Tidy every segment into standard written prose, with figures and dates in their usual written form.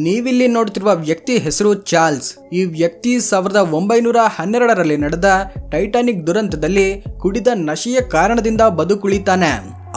ನೀವಿಲ್ಲಿ ನೋಡ್ತಿರುವ ವ್ಯಕ್ತಿ ಹೆಸರು ಚಾರ್ಲ್ಸ್. ಈ ವ್ಯಕ್ತಿ 1912ರಲ್ಲಿ ನಡೆದ ಟೈಟಾನಿಕ್ ದುರಂತದಲ್ಲಿ ಕುಡಿದ ನಶೆಯ ಕಾರಣದಿಂದ ಬದುಕುಳಿತಾನೆ.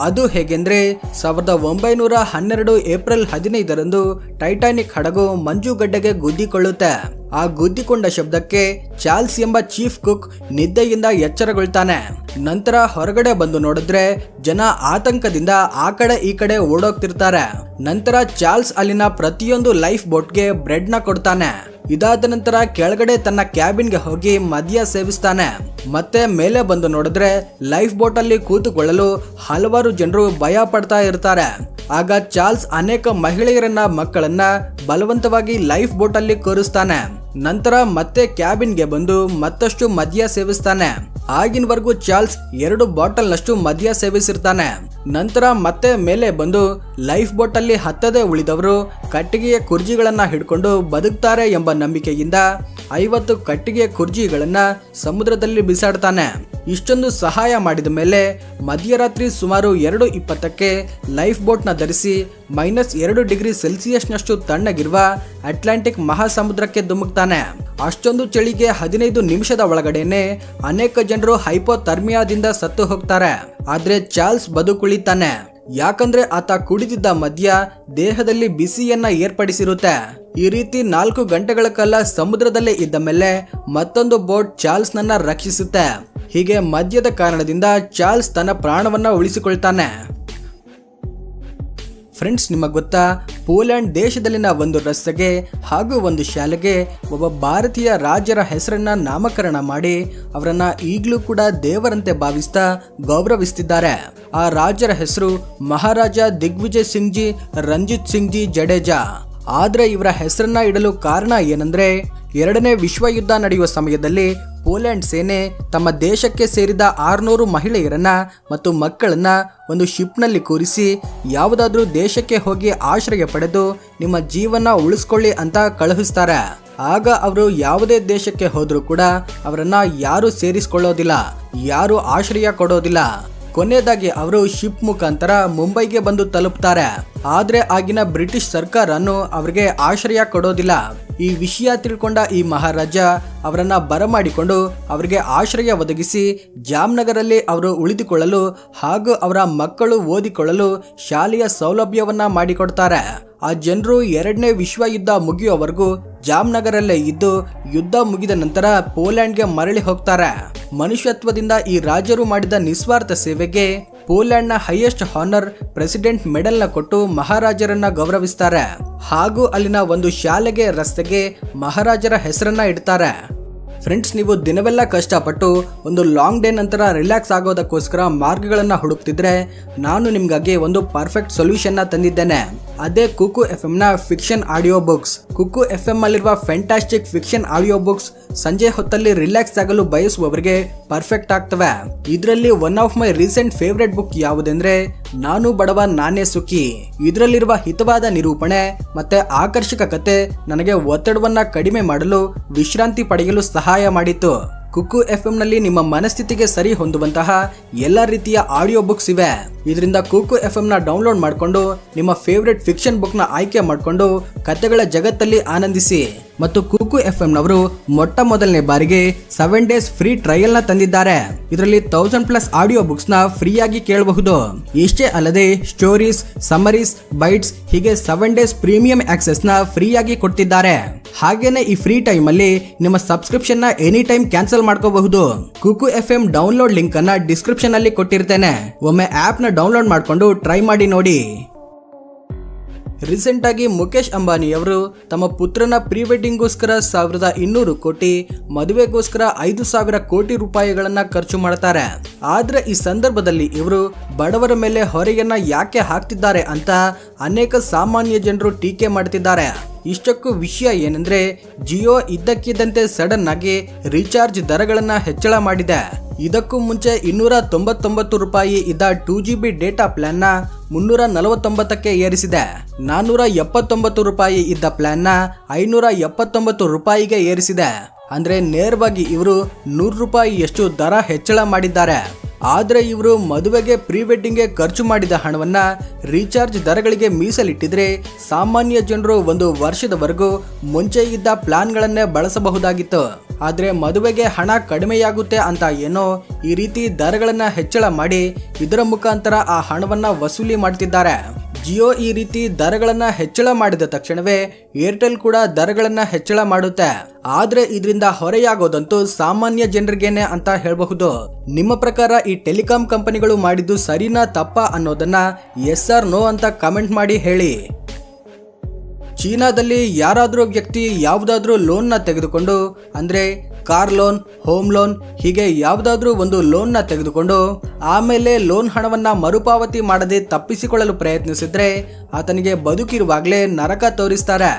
ಅದು ಹೇಗೆಂದ್ರೆ 1912 ಏಪ್ರಿಲ್ 15ರಂದು ಟೈಟಾನಿಕ್ ಹಡಗು ಮಂಜುಗಡ್ಡೆಗೆ ಗುದ್ದಿಕೊಳ್ಳುತ್ತೆ. ಆ ಗುದ್ದಿಕೊಂಡ ಶಬ್ದಕ್ಕೆ ಚಾರ್ಲ್ಸ್ ಎಂಬ ಚೀಫ್ ಕುಕ್ ನಿದ್ದೆಯಿಂದ ಎಚ್ಚರಗೊಳ್ತಾನೆ. ನಂತರ ಹೊರಗಡೆ ಬಂದು ನೋಡಿದ್ರೆ ಜನ ಆತಂಕದಿಂದ ಆ ಕಡೆ ಈ ಕಡೆ ಓಡೋಗ್ತಿರ್ತಾರೆ. ನಂತರ ಚಾರ್ಲ್ಸ್ ಅಲ್ಲಿನ ಪ್ರತಿಯೊಂದು ಲೈಫ್ ಬೋಟ್ಗೆ ಬ್ರೆಡ್ ನ ಕೊಡ್ತಾನೆ. ಇದಾದ ನಂತರ ಕೆಳಗಡೆ ತನ್ನ ಕ್ಯಾಬಿನ್ಗೆ ಹೋಗಿ ಮದ್ಯ ಸೇವಿಸ್ತಾನೆ. ಮತ್ತೆ ಮೇಲೆ ಬಂದು ನೋಡಿದ್ರೆ ಲೈಫ್ ಬೋಟ್ ಅಲ್ಲಿ ಕೂತುಕೊಳ್ಳಲು ಹಲವಾರು ಜನರು ಭಯ ಪಡ್ತಾ ಇರ್ತಾರೆ. ಆಗ ಚಾರ್ಲ್ಸ್ ಅನೇಕ ಮಹಿಳೆಯರನ್ನ ಮಕ್ಕಳನ್ನ ಬಲವಂತವಾಗಿ ಲೈಫ್ ಬೋಟ್ ಅಲ್ಲಿ ಕೂರಿಸ್ತಾನೆ. ನಂತರ ಮತ್ತೆ ಕ್ಯಾಬಿನ್ಗೆ ಬಂದು ಮತ್ತಷ್ಟು ಮದ್ಯ ಸೇವಿಸ್ತಾನೆ. ಆಗಿನವರೆಗೂ ಚಾರ್ಲ್ಸ್ 2 ಬಾಟಲ್ನಷ್ಟು ಮದ್ಯ ಸೇವಿಸಿರ್ತಾನೆ. ನಂತರ ಮತ್ತೆ ಮೇಲೆ ಬಂದು ಲೈಫ್ ಬೋಟ್ ಅಲ್ಲಿ ಹತ್ತದೇ ಉಳಿದವರು ಕಟ್ಟಿಗೆಯ ಕುರ್ಜಿಗಳನ್ನ ಹಿಡ್ಕೊಂಡು ಬದುಕ್ತಾರೆ ಎಂಬ ನಂಬಿಕೆಯಿಂದ 50 ಕಟ್ಟಿಗೆಯ ಕುರ್ಜಿಗಳನ್ನ ಸಮುದ್ರದಲ್ಲಿ ಬಿಸಾಡ್ತಾನೆ. ಇಷ್ಟೊಂದು ಸಹಾಯ ಮಾಡಿದ ಮೇಲೆ ಮಧ್ಯರಾತ್ರಿ ಸುಮಾರು 2:20ಕ್ಕೆ ಲೈಫ್ ಬೋಟ್ ನ ಧರಿಸಿ -2 ಡಿಗ್ರಿ ಸೆಲ್ಸಿಯಸ್ನಷ್ಟು ತಣ್ಣಗಿರುವ ಅಟ್ಲಾಂಟಿಕ್ ಮಹಾಸಮುದ್ರಕ್ಕೆ ಧುಮುಕ್ತಾನೆ. ಅಷ್ಟೊಂದು ಚಳಿಗೆ 15 ನಿಮಿಷದ ಒಳಗಡೆನೆ ಅನೇಕ ಜನರು ಹೈಪೋಥರ್ಮಿಯಾದಿಂದ ಸತ್ತು ಹೋಗ್ತಾರೆ. ಆದ್ರೆ ಚಾರ್ಲ್ಸ್ ಬದುಕುಳಿತಾನೆ. ಯಾಕಂದ್ರೆ ಆತ ಕುಡಿದಿದ್ದ ಮದ್ಯ ದೇಹದಲ್ಲಿ ಬಿಸಿಯನ್ನ ಏರ್ಪಡಿಸಿರುತ್ತೆ. ಈ ರೀತಿ 4 ಗಂಟೆಗಳ ಕಾಲ ಸಮುದ್ರದಲ್ಲೇ ಇದ್ದ ಮೇಲೆ ಮತ್ತೊಂದು ಬೋಟ್ ಚಾರ್ಲ್ಸ್ ನನ್ನ ರಕ್ಷಿಸುತ್ತೆ. ಹೀಗೆ ಮದ್ಯದ ಕಾರಣದಿಂದ ಚಾರ್ಲ್ಸ್ ತನ್ನ ಪ್ರಾಣವನ್ನ ಉಳಿಸಿಕೊಳ್ತಾನೆ. ಫ್ರೆಂಡ್ಸ್, ನಿಮಗೆ ಗೊತ್ತಾ, ಪೋಲೆಂಡ್ ದೇಶದಲ್ಲಿನ ಒಂದು ರಸ್ತೆಗೆ ಹಾಗೂ ಒಂದು ಶಾಲೆಗೆ ಒಬ್ಬ ಭಾರತೀಯ ರಾಜರ ಹೆಸರನ್ನ ನಾಮಕರಣ ಮಾಡಿ ಅವರನ್ನ ಈಗಲೂ ಕೂಡ ದೇವರಂತೆ ಭಾವಿಸ್ತಾ ಗೌರವಿಸ್ತಿದ್ದಾರೆ. ಆ ರಾಜರ ಹೆಸರು ಮಹಾರಾಜ ದಿಗ್ವಿಜಯ್ ಸಿಂಗ್ ಜಿ ರಂಜಿತ್ ಸಿಂಗ್ ಜಿ ಜಡೇಜಾ. ಆದ್ರೆ ಇವರ ಹೆಸರನ್ನ ಇಡಲು ಕಾರಣ ಏನಂದ್ರೆ, 2ನೇ ವಿಶ್ವ ಯುದ್ಧ ನಡೆಯುವ ಸಮಯದಲ್ಲಿ ಪೋಲೆಂಡ್ ಸೇನೆ ತಮ್ಮ ದೇಶಕ್ಕೆ ಸೇರಿದ 600 ಮಹಿಳೆಯರನ್ನ ಮತ್ತು ಮಕ್ಕಳನ್ನ ಒಂದು ಶಿಪ್ನಲ್ಲಿ ಕೂರಿಸಿ ಯಾವುದಾದ್ರೂ ದೇಶಕ್ಕೆ ಹೋಗಿ ಆಶ್ರಯ ಪಡೆದು ನಿಮ್ಮ ಜೀವನ ಉಳಿಸ್ಕೊಳ್ಳಿ ಅಂತ ಕಳುಹಿಸ್ತಾರೆ. ಆಗ ಅವರು ಯಾವುದೇ ದೇಶಕ್ಕೆ ಹೋದ್ರೂ ಕೂಡ ಅವರನ್ನ ಯಾರು ಸೇರಿಸಿಕೊಳ್ಳೋದಿಲ್ಲ, ಯಾರು ಆಶ್ರಯ ಕೊಡೋದಿಲ್ಲ. ಕೊನೆಯದಾಗಿ ಅವರು ಶಿಪ್ ಮುಖಾಂತರ ಮುಂಬೈಗೆ ಬಂದು ತಲುಪ್ತಾರೆ. ಆದ್ರೆ ಆಗಿನ ಬ್ರಿಟಿಷ್ ಸರ್ಕಾರನು ಅವರಿಗೆ ಆಶ್ರಯ ಕೊಡೋದಿಲ್ಲ. ಈ ವಿಷಯ ತಿಳ್ಕೊಂಡ ಈ ಮಹಾರಾಜ ಅವರನ್ನ ಬರಮಾಡಿಕೊಂಡು ಅವರಿಗೆ ಆಶ್ರಯ ಒದಗಿಸಿ ಜಾಮ್ನಗರಲ್ಲಿ ಅವರು ಉಳಿದುಕೊಳ್ಳಲು ಹಾಗೂ ಅವರ ಮಕ್ಕಳು ಓದಿಕೊಳ್ಳಲು ಶಾಲೆಯ ಸೌಲಭ್ಯವನ್ನ ಮಾಡಿಕೊಡ್ತಾರೆ. ಆ ಜನರು 2ನೇ ವಿಶ್ವ ಯುದ್ಧ ಮುಗಿಯುವವರೆಗೂ ಜಾಮ್ನಗರಲ್ಲೇ ಇದ್ದು ಯುದ್ಧ ಮುಗಿದ ನಂತರ ಪೋಲೆಂಡ್ಗೆ ಮರಳಿ ಹೋಗ್ತಾರೆ. ಮನುಷ್ಯತ್ವದಿಂದ ಈ ರಾಜರು ಮಾಡಿದ ನಿಸ್ವಾರ್ಥ ಸೇವೆಗೆ ಪೋಲೆಂಡ್ನ ಹೈಯೆಸ್ಟ್ ಹಾನರ್ ಪ್ರೆಸಿಡೆಂಟ್ ಮೆಡಲ್ನ ಕೊಟ್ಟು ಮಹಾರಾಜರನ್ನ ಗೌರವಿಸ್ತಾರೆ. ಹಾಗೂ ಅಲ್ಲಿನ ಒಂದು ಶಾಲೆಗೆ ರಸ್ತೆಗೆ ಮಹಾರಾಜರ ಹೆಸರನ್ನ ಇಡ್ತಾರೆ. ಫ್ರೆಂಡ್ಸ್, ನೀವು ದಿನವೆಲ್ಲ ಕಷ್ಟಪಟ್ಟು ಒಂದು ಲಾಂಗ್ ಡೇ ನಂತರ ರಿಲ್ಯಾಕ್ಸ್ ಆಗೋದಕ್ಕೋಸ್ಕರ ಮಾರ್ಗಗಳನ್ನ ಹುಡುಕ್ತಿದ್ರೆ ನಾನು ನಿಮ್ಗಾಗಿ ಒಂದು ಪರ್ಫೆಕ್ಟ್ ಸೊಲ್ಯೂಷನ್ ತಂದಿದ್ದೇನೆ. ಅದೇ ಕುಕು FM ನ fiction audio books. Kuku FM ಅಲ್ಲಿರುವ ಫ್ಯಾಂಟಾಸ್ಟಿಕ್ ಫಿಕ್ಷನ್ ಆಡಿಯೋ ಬುಕ್ಸ್ ಸಂಜೆ ಹೊತ್ತಲ್ಲಿ ರಿಲ್ಯಾಕ್ಸ್ ಆಗಲು ಬಯಸುವವರಿಗೆ ಪರ್ಫೆಕ್ಟ್ ಆಗ್ತವೆ. ಇದರಲ್ಲಿ one of my recent favourite book ಯಾವುದೆಂದ್ರೆ ನಾನು ಬಡವ ನಾನೇ ಸುಖಿ. ಇದರಲ್ಲಿರುವ ಹಿತವಾದ ನಿರೂಪಣೆ ಮತ್ತೆ ಆಕರ್ಷಕ ಕತೆ ನನಗೆ ಒತ್ತಡವನ್ನ ಕಡಿಮೆ ಮಾಡಲು ವಿಶ್ರಾಂತಿ ಪಡೆಯಲು ಸಹಾಯ ಮಾಡಿತು. ಕುಕು FM ನಲ್ಲಿ ನಿಮ್ಮ ಮನಸ್ಥಿತಿಗೆ ಸರಿ ಹೊಂದುವಂತಹ ಎಲ್ಲ ರೀತಿಯ ಆಡಿಯೋ ಬುಕ್ಸ್ ಇವೆ. ಇದರಿಂದ ಕುಕು FM ನ ಡೌನ್ಲೋಡ್ ಮಾಡಿಕೊಂಡು ನಿಮ್ಮ ಫೇವರೇಟ್ ಫಿಕ್ಷನ್ ಬುಕ್ ನ ಆಯ್ಕೆ ಮಾಡಿಕೊಂಡು ಕಥೆಗಳ ಜಗತ್ತಲ್ಲಿ ಆನಂದಿಸಿ. ಮತ್ತು ಕುಕು FM ನವರು ಮೊಟ್ಟ ಮೊದಲನೇ ಬಾರಿಗೆ 7 ಡೇಸ್ ಫ್ರೀ ಟ್ರಯಲ್ ನ ತಂದಿದ್ದಾರೆ. ಇದರಲ್ಲಿ 1000+ ಆಡಿಯೋ ಬುಕ್ಸ್ ನ ಫ್ರೀ ಆಗಿ ಕೇಳಬಹುದು. ಇಷ್ಟೇ ಅಲ್ಲದೆ ಸ್ಟೋರೀಸ್, ಸಮರೀಸ್, ಬೈಟ್ಸ್ ಹೀಗೆ 7 ಡೇಸ್ ಪ್ರೀಮಿಯಂ ಆಕ್ಸೆಸ್ ನ ಫ್ರೀ ಆಗಿ ಕೊಡ್ತಿದ್ದಾರೆ. ಹಾಗೇನೆ ಈ ಫ್ರೀ ಟೈಮ್ ಅಲ್ಲಿ ನಿಮ್ಮ ಸಬ್ಸ್ಕ್ರಿಪ್ಷನ್ ನ ಎನಿ ಟೈಮ್ ಕ್ಯಾನ್ಸಲ್ ಮಾಡ್ಕೋಬಹುದು. ಕುಕು FM ಡೌನ್ಲೋಡ್ ಲಿಂಕ್ ಅನ್ನ ಡಿಸ್ಕ್ರಿಪ್ಷನ್ ಅಲ್ಲಿ ಕೊಟ್ಟಿರ್ತೇನೆ. ಒಮ್ಮೆ ಆಪ್ ನ ಡೌನ್ಲೋಡ್ ಮಾಡ್ಕೊಂಡು ಟ್ರೈ ಮಾಡಿ ನೋಡಿ. ರೀಸೆಂಟ್ ಆಗಿ ಮುಖೇಶ್ ಅಂಬಾನಿ ಅವರು ತಮ್ಮ ಪುತ್ರನ ಪ್ರೀ ವೆಡ್ಡಿಂಗ್ಗೋಸ್ಕರ 1200 ಕೋಟಿ, ಮದುವೆಗೋಸ್ಕರ 5000 ಕೋಟಿ ರೂಪಾಯಿಗಳನ್ನ ಖರ್ಚು ಮಾಡ್ತಾರೆ. ಆದ್ರೆ ಈ ಸಂದರ್ಭದಲ್ಲಿ ಇವರು ಬಡವರ ಮೇಲೆ ಹೊರೆಯನ್ನ ಯಾಕೆ ಹಾಕ್ತಿದ್ದಾರೆ ಅಂತ ಅನೇಕ ಸಾಮಾನ್ಯ ಜನರು ಟೀಕೆ ಮಾಡ್ತಿದ್ದಾರೆ. ಇಷ್ಟಕ್ಕೂ ವಿಷಯ ಏನಂದ್ರೆ, ಜಿಯೋ ಇದ್ದಕ್ಕಿದ್ದಂತೆ ಸಡನ್ ಆಗಿ ರೀಚಾರ್ಜ್ ದರಗಳನ್ನ ಹೆಚ್ಚಳ ಮಾಡಿದೆ. ಇದಕ್ಕೂ ಮುಂಚೆ 299 ರೂಪಾಯಿ ಇದ್ದ 2GB ಡೇಟಾ ಪ್ಲಾನ್ ನ 349ಕ್ಕೆ ಏರಿಸಿದೆ. 479 ರೂಪಾಯಿ ಇದ್ದ ಪ್ಲಾನ್ ನ 579 ರೂಪಾಯಿಗೆ ಏರಿಸಿದೆ. ಅಂದ್ರೆ ನೇರವಾಗಿ ಇವರು 100 ರೂಪಾಯಿಯಷ್ಟು ದರ ಹೆಚ್ಚಳ ಮಾಡಿದ್ದಾರೆ. ಆದ್ರೆ ಇವರು ಮದುವೆಗೆ ಪ್ರೀ ವೆಡ್ಡಿಂಗ್ಗೆ ಖರ್ಚು ಮಾಡಿದ ಹಣವನ್ನ ರೀಚಾರ್ಜ್ ದರಗಳಿಗೆ ಮೀಸಲಿಟ್ಟಿದ್ರೆ ಸಾಮಾನ್ಯ ಜನರು 1 ವರ್ಷದವರೆಗೂ ಮುಂಚೆ ಇದ್ದ ಪ್ಲಾನ್ಗಳನ್ನೇ ಬಳಸಬಹುದಾಗಿತ್ತು. ಆದ್ರೆ ಮದುವೆಗೆ ಹಣ ಕಡಿಮೆಯಾಗುತ್ತೆ ಅಂತ ಏನೋ ಈ ರೀತಿ ದರಗಳನ್ನ ಹೆಚ್ಚಳ ಮಾಡಿ ಇದರ ಮುಖಾಂತರ ಆ ಹಣವನ್ನ ವಸೂಲಿ ಮಾಡ್ತಿದ್ದಾರೆ. ಜಿಯೋ ಈ ರೀತಿ ದರಗಳನ್ನ ಹೆಚ್ಚಳ ಮಾಡಿದ ತಕ್ಷಣವೇ ಏರ್ಟೆಲ್ ಕೂಡ ದರಗಳನ್ನ ಹೆಚ್ಚಳ ಮಾಡುತ್ತೆ. ಆದ್ರೆ ಇದರಿಂದ ಹೊರೆಯಾಗೋದಂತೂ ಸಾಮಾನ್ಯ ಜನರಿಗೇನೆ ಅಂತ ಹೇಳಬಹುದು. ನಿಮ್ಮ ಪ್ರಕಾರ ಈ ಟೆಲಿಕಾಂ ಕಂಪನಿಗಳು ಮಾಡಿದ್ದು ಸರಿನಾ ತಪ್ಪಾ ಅನ್ನೋದನ್ನ ಎಸ್ ಆರ್ ನೋ ಅಂತ ಕಮೆಂಟ್ ಮಾಡಿ ಹೇಳಿ. ಚೀನಾದಲ್ಲಿ ಯಾರಾದ್ರೂ ವ್ಯಕ್ತಿ ಯಾವುದಾದ್ರೂ ಲೋನ್ನ ತೆಗೆದುಕೊಂಡು ಅಂದ್ರೆ ಕಾರ್ ಲೋನ್, ಹೋಮ್ ಲೋನ್ ಹೀಗೆ ಯಾವುದಾದ್ರೂ ಒಂದು ಲೋನ್ನ ತೆಗೆದುಕೊಂಡು ಆಮೇಲೆ ಲೋನ್ ಹಣವನ್ನ ಮರುಪಾವತಿ ಮಾಡದೆ ತಪ್ಪಿಸಿಕೊಳ್ಳಲು ಪ್ರಯತ್ನಿಸಿದ್ರೆ ಆತನಿಗೆ ಬದುಕಿರುವಾಗಲೇ ನರಕ ತೋರಿಸ್ತಾರೆ.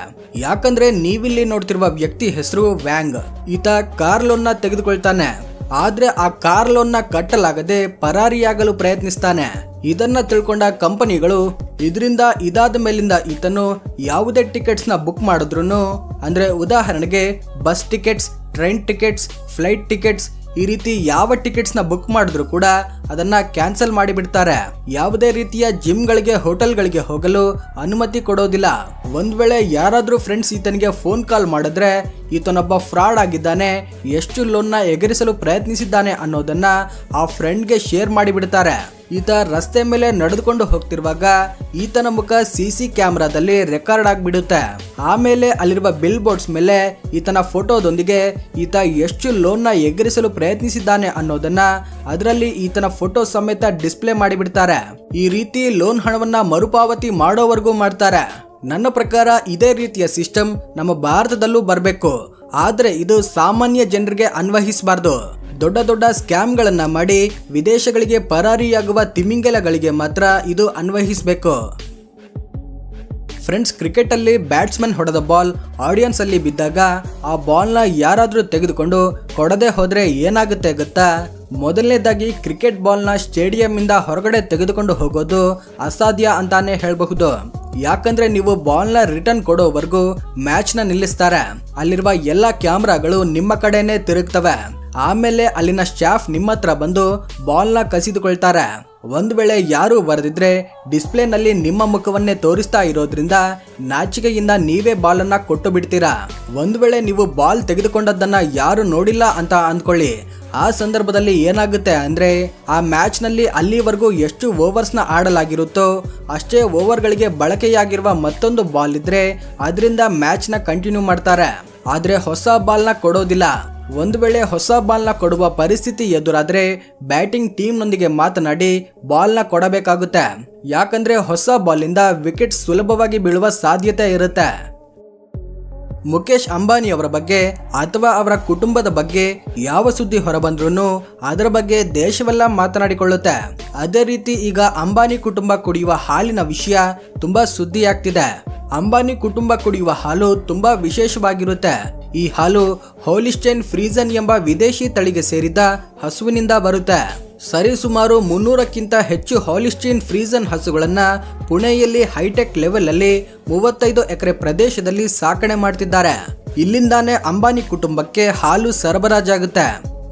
ಯಾಕಂದ್ರೆ ನೀವಿಲ್ಲಿ ನೋಡ್ತಿರುವ ವ್ಯಕ್ತಿ ಹೆಸರು ವ್ಯಾಂಗ್. ಈತ ಕಾರ್ ಲೋನ್ನ ತೆಗೆದುಕೊಳ್ತಾನೆ. ಆದ್ರೆ ಆ ಕಾರ್ ಲೋನ್ನ ಕಟ್ಟಲಾಗದೆ ಪರಾರಿಯಾಗಲು ಪ್ರಯತ್ನಿಸ್ತಾನೆ. ಇದನ್ನ ತಿಳ್ಕೊಂಡ ಕಂಪನಿಗಳು ಇದರಿಂದ ಇದಾದ ಮೇಲಿಂದ ಈತನು ಯಾವುದೇ ಟಿಕೆಟ್ಸ್ ನ ಬುಕ್ ಮಾಡಿದ್ರು ಅಂದ್ರೆ ಉದಾಹರಣೆಗೆ bus tickets, train tickets, flight tickets ಈ ರೀತಿ ಯಾವ ಟಿಕೆಟ್ಸ್ ನ ಬುಕ್ ಮಾಡಿದ್ರು ಕೂಡ ಅದನ್ನ ಕ್ಯಾನ್ಸಲ್ ಮಾಡಿಬಿಡ್ತಾರೆ. ಯಾವುದೇ ರೀತಿಯ ಜಿಮ್ಗಳಿಗೆ, ಹೋಟೆಲ್ಗಳಿಗೆ ಹೋಗಲು ಅನುಮತಿ ಕೊಡೋದಿಲ್ಲ. ಒಂದ್ ವೇಳೆ ಯಾರಾದ್ರೂ ಫ್ರೆಂಡ್ಸ್ ಈತನಿಗೆ ಫೋನ್ ಕಾಲ್ ಮಾಡಿದ್ರೆ ಈತನೊಬ್ಬ ಫ್ರಾಡ್ ಆಗಿದ್ದಾನೆ, ಎಷ್ಟು ಲೋನ್ನ ಎಗರಿಸಲು ಪ್ರಯತ್ನಿಸಿದ್ದಾನೆ ಅನ್ನೋದನ್ನ ಆ ಫ್ರೆಂಡ್ಗೆ ಶೇರ್ ಮಾಡಿಬಿಡ್ತಾರೆ. ಈತ ರಸ್ತೆ ಮೇಲೆ ನಡೆದುಕೊಂಡು ಹೋಗ್ತಿರುವಾಗ ಈತನ ಮುಖ ಸಿಸಿ ಕ್ಯಾಮೆರಾದಲ್ಲಿ ರೆಕಾರ್ಡ್ ಆಗಿಬಿಡುತ್ತೆ. ಆಮೇಲೆ ಅಲ್ಲಿರುವ ಬಿಲ್ ಬೋರ್ಡ್ಸ್ ಮೇಲೆ ಈತನ ಫೋಟೋದೊಂದಿಗೆ ಈತ ಎಷ್ಟು ಲೋನ್ನ ಎಗರಿಸಲು ಪ್ರಯತ್ನಿಸಿದ್ದಾನೆ ಅನ್ನೋದನ್ನ ಅದರಲ್ಲಿ ಈತನ ಫೋಟೋ ಸಮೇತ ಡಿಸ್ಪ್ಲೇ ಮಾಡಿಬಿಡ್ತಾರೆ. ಈ ರೀತಿ ಲೋನ್ ಹಣವನ್ನ ಮರುಪಾವತಿ ಮಾಡೋವರೆಗೂ ಮಾಡ್ತಾರೆ. ನನ್ನ ಪ್ರಕಾರ ಇದೇ ರೀತಿಯ ಸಿಸ್ಟಮ್ ನಮ್ಮ ಭಾರತದಲ್ಲೂ ಬರಬೇಕು. ಆದ್ರೆ ಇದು ಸಾಮಾನ್ಯ ಜನರಿಗೆ ಅನ್ವಯಿಸಬಾರ್ದು. ದೊಡ್ಡ ದೊಡ್ಡ ಸ್ಕ್ಯಾಮ್ಗಳನ್ನ ಮಾಡಿ ವಿದೇಶಗಳಿಗೆ ಪರಾರಿಯಾಗುವ ತಿಮಿಂಗಲಗಳಿಗೆ ಮಾತ್ರ ಇದು ಅನ್ವಯಿಸಬೇಕು. ಫ್ರೆಂಡ್ಸ್, ಕ್ರಿಕೆಟ್ ಅಲ್ಲಿ ಬ್ಯಾಟ್ಸ್ಮನ್ ಹೊಡೆದ ಬಾಲ್ ಆಡಿಯನ್ಸ್ ಅಲ್ಲಿ ಬಿದ್ದಾಗ ಆ ಬಾಲ್ನ ಯಾರಾದ್ರೂ ತೆಗೆದುಕೊಂಡು ಕೊಡದೆ ಹೋದ್ರೆ ಏನಾಗುತ್ತೆ ಗೊತ್ತಾ? ಮೊದಲನೇದಾಗಿ ಕ್ರಿಕೆಟ್ ಬಾಲ್ನ ಸ್ಟೇಡಿಯಂ ಇಂದ ಹೊರಗಡೆ ತೆಗೆದುಕೊಂಡು ಹೋಗೋದು ಅಸಾಧ್ಯ ಅಂತಾನೆ ಹೇಳಬಹುದು. ಯಾಕಂದ್ರೆ ನೀವು ಬಾಲ್ನ ರಿಟರ್ನ್ ಕೊಡೋವರೆಗೂ ಮ್ಯಾಚ್ ನ ನಿಲ್ಲಿಸ್ತಾರೆ. ಅಲ್ಲಿರುವ ಎಲ್ಲಾ ಕ್ಯಾಮ್ರಾಗಳು ನಿಮ್ಮ ಕಡೆನೆ ತಿರುಗ್ತವೆ. ಆಮೇಲೆ ಅಲ್ಲಿನ ಸ್ಟಾಫ್ ನಿಮ್ಮ ಹತ್ರ ಬಂದು ಬಾಲ್ನ ಕಸಿದುಕೊಳ್ತಾರೆ. ಒಂದ್ ವೇಳೆ ಯಾರು ಬರೆದಿದ್ರೆ ಡಿಸ್ಪ್ಲೇ ನಲ್ಲಿ ನಿಮ್ಮ ಮುಖವನ್ನೇ ತೋರಿಸ್ತಾ ಇರೋದ್ರಿಂದ ನಾಚಿಕೆಯಿಂದ ನೀವೇ ಬಾಲ್ ಅನ್ನ ಕೊಟ್ಟು ಬಿಡ್ತೀರಾ. ಒಂದ್ ವೇಳೆ ನೀವು ಬಾಲ್ ತೆಗೆದುಕೊಂಡದ್ದನ್ನ ಯಾರು ನೋಡಿಲ್ಲ ಅಂತ ಅಂದ್ಕೊಳ್ಳಿ. ಆ ಸಂದರ್ಭದಲ್ಲಿ ಏನಾಗುತ್ತೆ ಅಂದ್ರೆ ಆ ಮ್ಯಾಚ್ ನಲ್ಲಿ ಅಲ್ಲಿವರೆಗೂ ಎಷ್ಟು ಓವರ್ಸ್ ನ ಆಡಲಾಗಿರುತ್ತೋ ಅಷ್ಟೇ ಓವರ್ ಗಳಿಗೆ ಬಳಕೆಯಾಗಿರುವ ಮತ್ತೊಂದು ಬಾಲ್ ಇದ್ರೆ ಅದರಿಂದ ಮ್ಯಾಚ್ ನ ಕಂಟಿನ್ಯೂ ಮಾಡ್ತಾರೆ. ಆದ್ರೆ ಹೊಸ ಬಾಲ್ ನ ಕೊಡೋದಿಲ್ಲ. ಒಂದು ವೇಳೆ ಹೊಸ ಬಾಲ್ನ ಕೊಡುವ ಪರಿಸ್ಥಿತಿ ಎದುರಾದ್ರೆ ಬ್ಯಾಟಿಂಗ್ ಟೀಮ್ ನೊಂದಿಗೆ ಮಾತನಾಡಿ ಬಾಲ್ನ ಕೊಡಬೇಕಾಗುತ್ತೆ. ಯಾಕಂದ್ರೆ ಹೊಸ ಬಾಲ್ನಿಂದ ವಿಕೆಟ್ ಸುಲಭವಾಗಿ ಬೀಳುವ ಸಾಧ್ಯತೆ ಇರುತ್ತೆ. ಮುಖೇಶ್ ಅಂಬಾನಿ ಅವರ ಬಗ್ಗೆ ಅಥವಾ ಅವರ ಕುಟುಂಬದ ಬಗ್ಗೆ ಯಾವ ಸುದ್ದಿ ಹೊರಬಂದ್ರೂ ಅದರ ಬಗ್ಗೆ ದೇಶವೆಲ್ಲ ಮಾತನಾಡಿಕೊಳ್ಳುತ್ತೆ. ಅದೇ ರೀತಿ ಈಗ ಅಂಬಾನಿ ಕುಟುಂಬ ಕುಡಿಯುವ ಹಾಲಿನ ವಿಷಯ ತುಂಬಾ ಸುದ್ದಿ ಆಗ್ತಿದೆ. ಅಂಬಾನಿ ಕುಟುಂಬ ಕುಡಿಯುವ ಹಾಲು ತುಂಬಾ ವಿಶೇಷವಾಗಿರುತ್ತೆ. ಈ ಹಾಲು ಹೋಲಿಸ್ಟೈನ್ ಫ್ರೀಸನ್ ಎಂಬ ವಿದೇಶಿ ತಳಿಗೆ ಸೇರಿದ ಹಸುವಿನಿಂದ ಬರುತ್ತೆ. ಸರಿಸುಮಾರು 300ಕ್ಕಿಂತ ಹೆಚ್ಚು ಹಾಲಿಸ್ಟೈನ್ ಫ್ರೀಸನ್ ಹಸುಗಳನ್ನ ಪುಣೆಯಲ್ಲಿ ಹೈಟೆಕ್ ಲೆವೆಲ್ ಅಲ್ಲಿ 35 ಎಕರೆ ಪ್ರದೇಶದಲ್ಲಿ ಸಾಕಣೆ ಮಾಡ್ತಿದ್ದಾರೆ. ಇಲ್ಲಿಂದಾನೇ ಅಂಬಾನಿ ಕುಟುಂಬಕ್ಕೆ ಹಾಲು ಸರಬರಾಜಾಗುತ್ತೆ.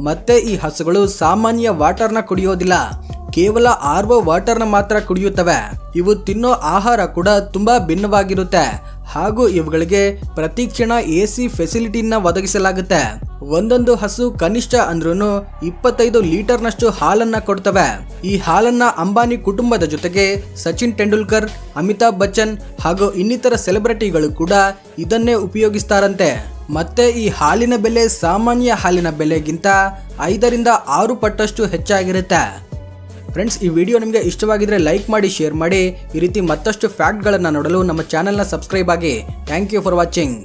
ಮತ್ತೆ ಈ ಹಸುಗಳು ಸಾಮಾನ್ಯ ವಾಟರ್ನ ಕುಡಿಯೋದಿಲ್ಲ, ಕೇವಲ RO ವಾಟರ್ನ ಮಾತ್ರ ಕುಡಿಯುತ್ತವೆ. ಇವು ತಿನ್ನೋ ಆಹಾರ ಕೂಡ ತುಂಬಾ ಭಿನ್ನವಾಗಿರುತ್ತೆ ಹಾಗೂ ಇವುಗಳಿಗೆ ಪ್ರತಿಕ್ಷಣ AC ಫೆಸಿಲಿಟಿನ ಒದಗಿಸಲಾಗುತ್ತೆ. ಒಂದೊಂದು ಹಸು ಕನಿಷ್ಠ ಅಂದ್ರೂ 25 ಲೀಟರ್ನಷ್ಟು ಹಾಲನ್ನ ಕೊಡ್ತವೆ. ಈ ಹಾಲನ್ನ ಅಂಬಾನಿ ಕುಟುಂಬದ ಜೊತೆಗೆ ಸಚಿನ್ ತೆಂಡೂಲ್ಕರ್, ಅಮಿತಾಬ್ ಬಚ್ಚನ್ ಹಾಗೂ ಇನ್ನಿತರ ಸೆಲೆಬ್ರಿಟಿಗಳು ಕೂಡ ಇದನ್ನೇ ಉಪಯೋಗಿಸ್ತಾರಂತೆ. ಮತ್ತೆ ಈ ಹಾಲಿನ ಬೆಲೆ ಸಾಮಾನ್ಯ ಹಾಲಿನ ಬೆಲೆಗಿಂತ 5 ರಿಂದ 6 ಪಟ್ಟಷ್ಟು ಹೆಚ್ಚಾಗಿರುತ್ತೆ. ಫ್ರೆಂಡ್ಸ್, ಈ ವಿಡಿಯೋ ನಿಮಗೆ ಇಷ್ಟವಾಗಿದ್ರೆ ಲೈಕ್ ಮಾಡಿ, ಶೇರ್ ಮಾಡಿ. ಈ ರೀತಿ ಮತ್ತಷ್ಟು ಫ್ಯಾಕ್ಟ್ಗಳನ್ನು ನೋಡಲು ನಮ್ಮ ಚಾನೆಲ್ನ ಸಬ್ಸ್ಕ್ರೈಬ್ ಆಗಿ. Thank you for watching.